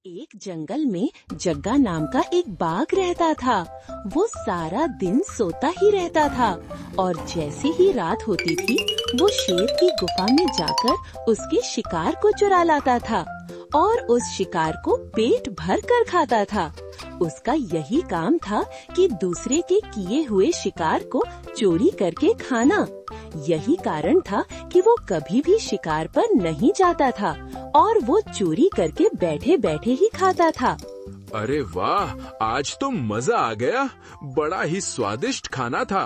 एक जंगल में जग्गा नाम का एक बाघ रहता था। वो सारा दिन सोता ही रहता था और जैसे ही रात होती थी वो शेर की गुफा में जाकर उसके शिकार को चुरा लाता था और उस शिकार को पेट भर कर खाता था। उसका यही काम था कि दूसरे के किए हुए शिकार को चोरी करके खाना। यही कारण था कि वो कभी भी शिकार पर नहीं जाता था और वो चोरी करके बैठे बैठे ही खाता था। अरे वाह, आज तो मजा आ गया। बड़ा ही स्वादिष्ट खाना था।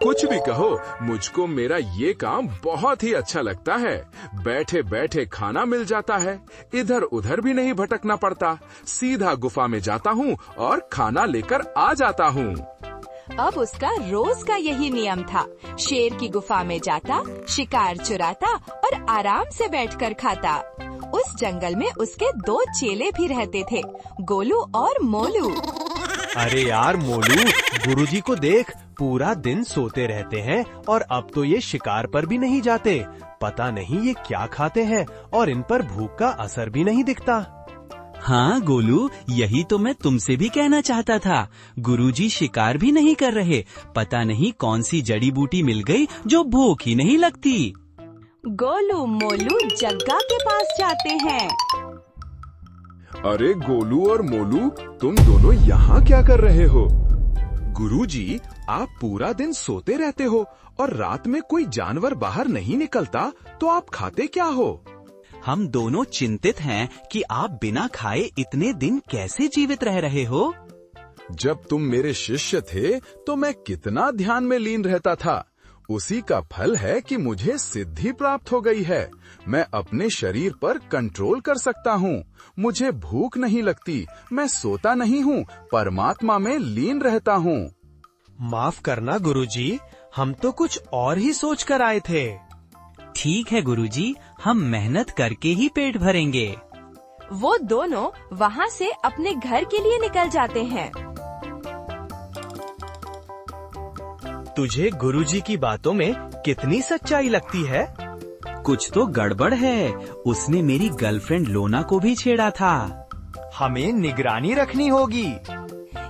कुछ भी कहो, मुझको मेरा ये काम बहुत ही अच्छा लगता है। बैठे बैठे खाना मिल जाता है, इधर उधर भी नहीं भटकना पड़ता। सीधा गुफा में जाता हूँ और खाना लेकर आ जाता हूँ। अब उसका रोज का यही नियम था। शेर की गुफा में जाता, शिकार चुराता और आराम से बैठकर खाता। उस जंगल में उसके दो चेले भी रहते थे, गोलू और मोलू। अरे यार मोलू, गुरुजी को देख, पूरा दिन सोते रहते हैं और अब तो ये शिकार पर भी नहीं जाते। पता नहीं ये क्या खाते हैं और इन पर भूख का असर भी नहीं दिखता। हाँ गोलू, यही तो मैं तुमसे भी कहना चाहता था। गुरुजी शिकार भी नहीं कर रहे। पता नहीं कौन सी जड़ी बूटी मिल गई जो भूख ही नहीं लगती। गोलू मोलू जग्गा के पास जाते हैं। अरे गोलू और मोलू, तुम दोनों यहाँ क्या कर रहे हो? गुरुजी, आप पूरा दिन सोते रहते हो और रात में कोई जानवर बाहर नहीं निकलता, तो आप खाते क्या हो? हम दोनों चिंतित हैं कि आप बिना खाए इतने दिन कैसे जीवित रह रहे हो। जब तुम मेरे शिष्य थे तो मैं कितना ध्यान में लीन रहता था। उसी का फल है कि मुझे सिद्धि प्राप्त हो गई है। मैं अपने शरीर पर कंट्रोल कर सकता हूँ। मुझे भूख नहीं लगती, मैं सोता नहीं हूँ, परमात्मा में लीन रहता हूँ। माफ करना गुरुजी, हम तो कुछ और ही सोच कर आए थे। ठीक है गुरुजी, हम मेहनत करके ही पेट भरेंगे। वो दोनों वहाँ से अपने घर के लिए निकल जाते हैं। तुझे गुरुजी की बातों में कितनी सच्चाई लगती है? कुछ तो गड़बड़ है। उसने मेरी गर्लफ्रेंड लोना को भी छेड़ा था। हमें निगरानी रखनी होगी।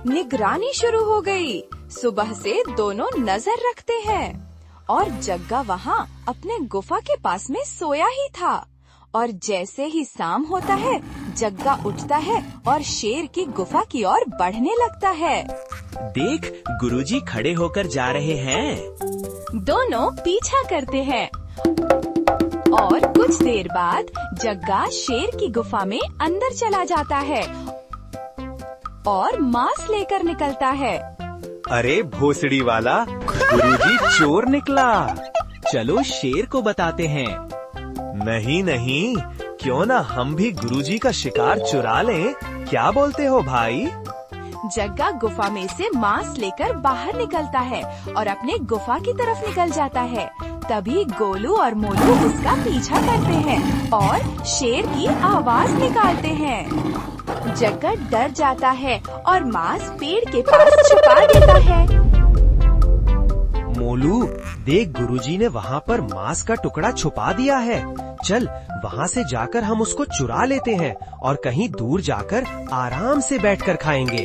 निगरानी शुरू हो गई। सुबह से दोनों नजर रखते हैं और जग्गा वहाँ अपने गुफा के पास में सोया ही था। और जैसे ही शाम होता है, जग्गा उठता है और शेर की गुफा की ओर बढ़ने लगता है। देख, गुरुजी खड़े होकर जा रहे हैं। दोनों पीछा करते हैं और कुछ देर बाद जग्गा शेर की गुफा में अंदर चला जाता है और मांस लेकर निकलता है। अरे भोसड़ी वाला, गुरुजी चोर निकला। चलो शेर को बताते हैं। नहीं नहीं, क्यों ना हम भी गुरुजी का शिकार चुरा लें। क्या बोलते हो भाई? जग्गा गुफा में से मांस लेकर बाहर निकलता है और अपने गुफा की तरफ निकल जाता है। तभी गोलू और मोलू उसका पीछा करते हैं और शेर की आवाज निकालते हैं। जग्गा डर जाता है और मांस पेड़ के पास छुपा देता है। मोलू, देख, गुरुजी ने वहाँ पर मांस का टुकड़ा छुपा दिया है। चल, वहाँ से जाकर हम उसको चुरा लेते हैं और कहीं दूर जाकर आराम से बैठकर खाएंगे।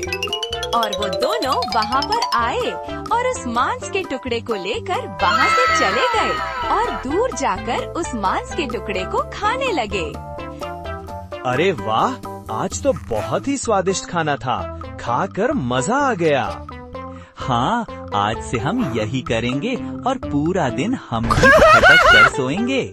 और वो दोनों वहाँ पर आए और उस मांस के टुकड़े को लेकर वहाँ से चले गए और दूर जाकर उस मांस के टुकड़े को खाने लगे। अरे वाह, आज तो बहुत ही स्वादिष्ट खाना था। खाकर मजा आ गया। हाँ, आज से हम यही करेंगे और पूरा दिन हम भी भटक कर सोएंगे।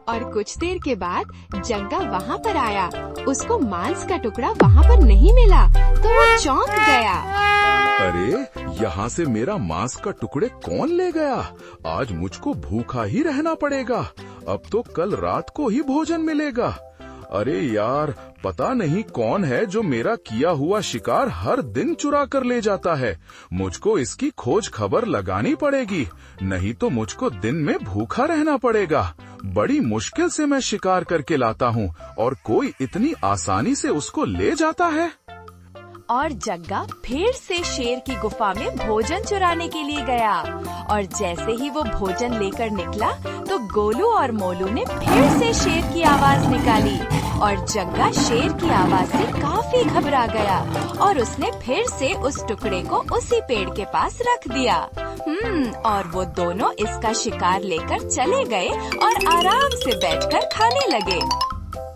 और कुछ देर के बाद जग्गा वहाँ पर आया। उसको मांस का टुकड़ा वहाँ पर नहीं मिला तो वो चौंक गया। अरे, यहाँ से मेरा मांस का टुकड़े कौन ले गया? आज मुझको भूखा ही रहना पड़ेगा। अब तो कल रात को ही भोजन मिलेगा। अरे यार, पता नहीं कौन है जो मेरा किया हुआ शिकार हर दिन चुरा कर ले जाता है। मुझको इसकी खोज खबर लगानी पड़ेगी, नहीं तो मुझको दिन में भूखा रहना पड़ेगा। बड़ी मुश्किल से मैं शिकार करके लाता हूँ और कोई इतनी आसानी से उसको ले जाता है। और जग्गा फिर से शेर की गुफा में भोजन चुराने के लिए गया और जैसे ही वो भोजन लेकर निकला तो गोलू और मोलू ने फिर से शेर की आवाज निकाली। और जग्गा शेर की आवाज से काफी घबरा गया और उसने फिर से उस टुकड़े को उसी पेड़ के पास रख दिया। और वो दोनों इसका शिकार लेकर चले गए और आराम से बैठकर खाने लगे।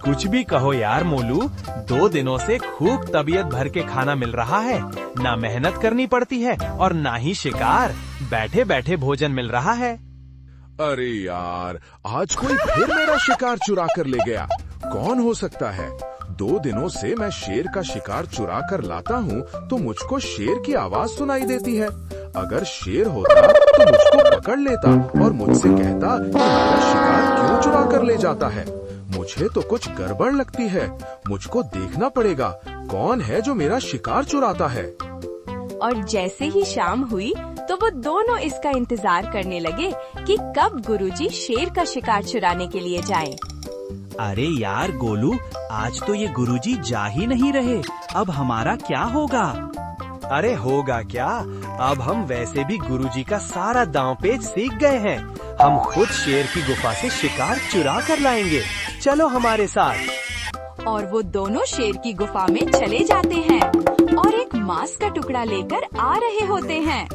कुछ भी कहो यार मोलू, 2 दिनों से खूब तबीयत भर के खाना मिल रहा है। ना मेहनत करनी पड़ती है और ना ही शिकार, बैठे बैठे भोजन मिल रहा है। अरे यार, आज कोई फिर मेरा शिकार चुरा कर ले गया। कौन हो सकता है? 2 दिनों से मैं शेर का शिकार चुरा कर लाता हूँ तो मुझको शेर की आवाज सुनाई देती है। अगर शेर होता तो मुझको पकड़ लेता और मुझसे कहता कि मेरा शिकार क्यों चुरा कर ले जाता है। मुझे तो कुछ गड़बड़ लगती है। मुझको देखना पड़ेगा कौन है जो मेरा शिकार चुराता है। और जैसे ही शाम हुई तो वो दोनों इसका इंतजार करने लगे कि कब गुरुजी शेर का शिकार चुराने के लिए जाएं। अरे यार गोलू, आज तो ये गुरुजी जा ही नहीं रहे। अब हमारा क्या होगा? अरे होगा क्या, अब हम वैसे भी गुरुजी का सारा दांव पेच सीख गए हैं। हम खुद शेर की गुफा से शिकार चुरा कर लाएंगे। चलो हमारे साथ। और वो दोनों शेर की गुफा में चले जाते हैं और एक मांस का टुकड़ा लेकर आ रहे होते हैं।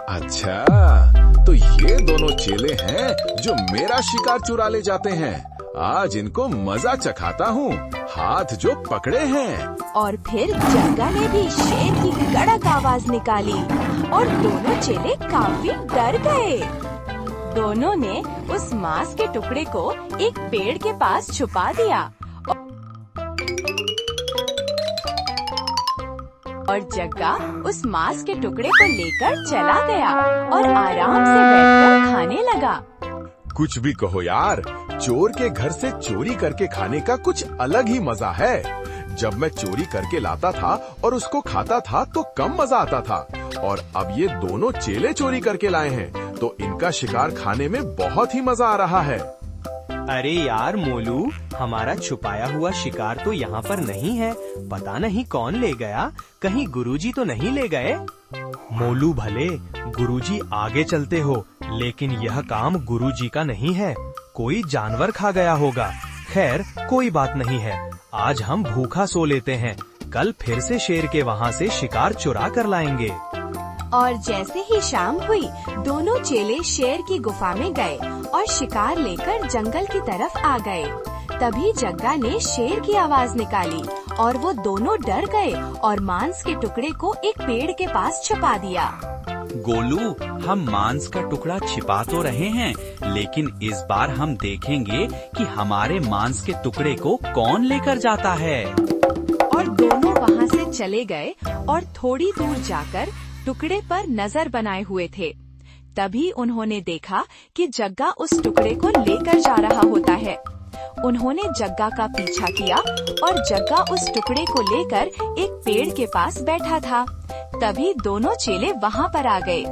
अच्छा, तो ये दोनों चेले हैं जो मेरा शिकार चुरा ले जाते हैं। आज इनको मजा चखाता हूँ, हाथ जो पकड़े हैं। और फिर जग्गा ने भी शेर की कड़क आवाज निकाली और दोनों चेले काफी डर गए। दोनों ने उस मांस के टुकड़े को एक पेड़ के पास छुपा दिया और जग्गा उस मांस के टुकड़े को लेकर चला गया और आराम से बैठकर खाने लगा। कुछ भी कहो यार, चोर के घर से चोरी करके खाने का कुछ अलग ही मजा है। जब मैं चोरी करके लाता था और उसको खाता था तो कम मजा आता था, और अब ये दोनों चेले चोरी करके लाए हैं तो इनका शिकार खाने में बहुत ही मजा आ रहा है। अरे यार मोलू, हमारा छुपाया हुआ शिकार तो यहाँ पर नहीं है। पता नहीं कौन ले गया, कहीं गुरुजी तो नहीं ले गए? मोलू भले गुरुजी आगे चलते हो, लेकिन यह काम गुरुजी का नहीं है। कोई जानवर खा गया होगा। खैर कोई बात नहीं है, आज हम भूखा सो लेते हैं। कल फिर से शेर के वहाँ से शिकार चुरा कर लाएंगे। और जैसे ही शाम हुई, दोनों चेले शेर की गुफा में गए और शिकार लेकर जंगल की तरफ आ गए। तभी जग्गा ने शेर की आवाज निकाली और वो दोनों डर गए और मांस के टुकड़े को एक पेड़ के पास छुपा दिया। गोलू, हम मांस का टुकड़ा छिपा तो रहे हैं, लेकिन इस बार हम देखेंगे कि हमारे मांस के टुकड़े को कौन लेकर जाता है। और दोनों वहाँ से चले गए और थोड़ी दूर जाकर टुकड़े पर नजर बनाए हुए थे। तभी उन्होंने देखा कि जग्गा उस टुकड़े को लेकर जा रहा होता है। उन्होंने जग्गा का पीछा किया और जग्गा उस टुकड़े को लेकर एक पेड़ के पास बैठा था। तभी दोनों चेले वहाँ पर आ गए।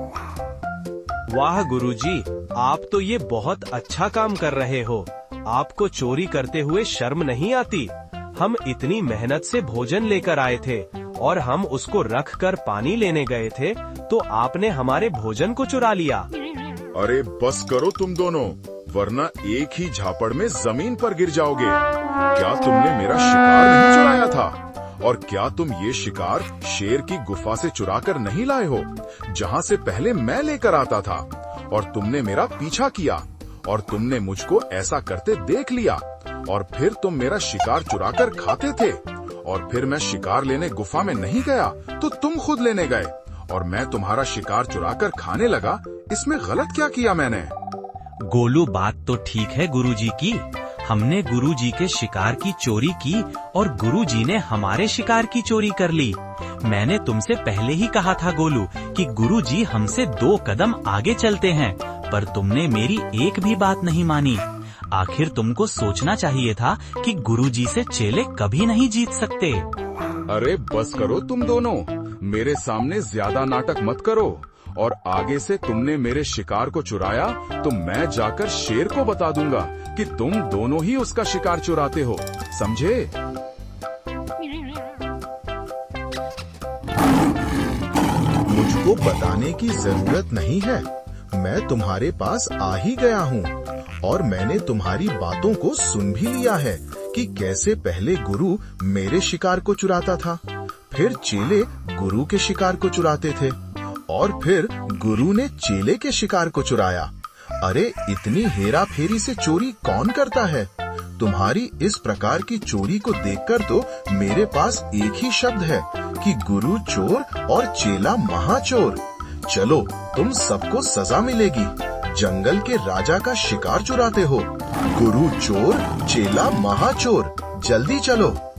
वाह गुरुजी, आप तो ये बहुत अच्छा काम कर रहे हो। आपको चोरी करते हुए शर्म नहीं आती? हम इतनी मेहनत से भोजन लेकर आए थे और हम उसको रख कर पानी लेने गए थे तो आपने हमारे भोजन को चुरा लिया। अरे बस करो तुम दोनों, वरना एक ही झापड़ में जमीन पर गिर जाओगे। क्या तुमने मेरा शिकार नहीं चुराया था? और क्या तुम ये शिकार शेर की गुफा से चुरा कर नहीं लाए हो, जहाँ से पहले मैं लेकर आता था? और तुमने मेरा पीछा किया और तुमने मुझको ऐसा करते देख लिया, और फिर तुम मेरा शिकार चुरा कर खाते थे। और फिर मैं शिकार लेने गुफा में नहीं गया तो तुम खुद लेने गए और मैं तुम्हारा शिकार चुरा कर खाने लगा। इसमें गलत क्या किया मैंने? गोलू, बात तो ठीक है गुरुजी की। हमने गुरुजी के शिकार की चोरी की और गुरुजी ने हमारे शिकार की चोरी कर ली। मैंने तुमसे पहले ही कहा था गोलू कि गुरुजी हमसे 2 कदम आगे चलते हैं, पर तुमने मेरी एक भी बात नहीं मानी। आखिर तुमको सोचना चाहिए था कि गुरुजी से चेले कभी नहीं जीत सकते। अरे बस करो तुम दोनों, मेरे सामने ज्यादा नाटक मत करो। और आगे से तुमने मेरे शिकार को चुराया तो मैं जाकर शेर को बता दूंगा कि तुम दोनों ही उसका शिकार चुराते हो, समझे? मुझको बताने की जरूरत नहीं है, मैं तुम्हारे पास आ ही गया हूँ और मैंने तुम्हारी बातों को सुन भी लिया है कि कैसे पहले गुरु मेरे शिकार को चुराता था, फिर चेले गुरु के शिकार को चुराते थे और फिर गुरु ने चेले के शिकार को चुराया। अरे इतनी हेरा फेरी से चोरी कौन करता है? तुम्हारी इस प्रकार की चोरी को देखकर तो मेरे पास एक ही शब्द है कि गुरु चोर और चेला महाचोर। चलो, तुम सबको सजा मिलेगी। जंगल के राजा का शिकार चुराते हो। गुरु चोर, चेला महाचोर। जल्दी चलो।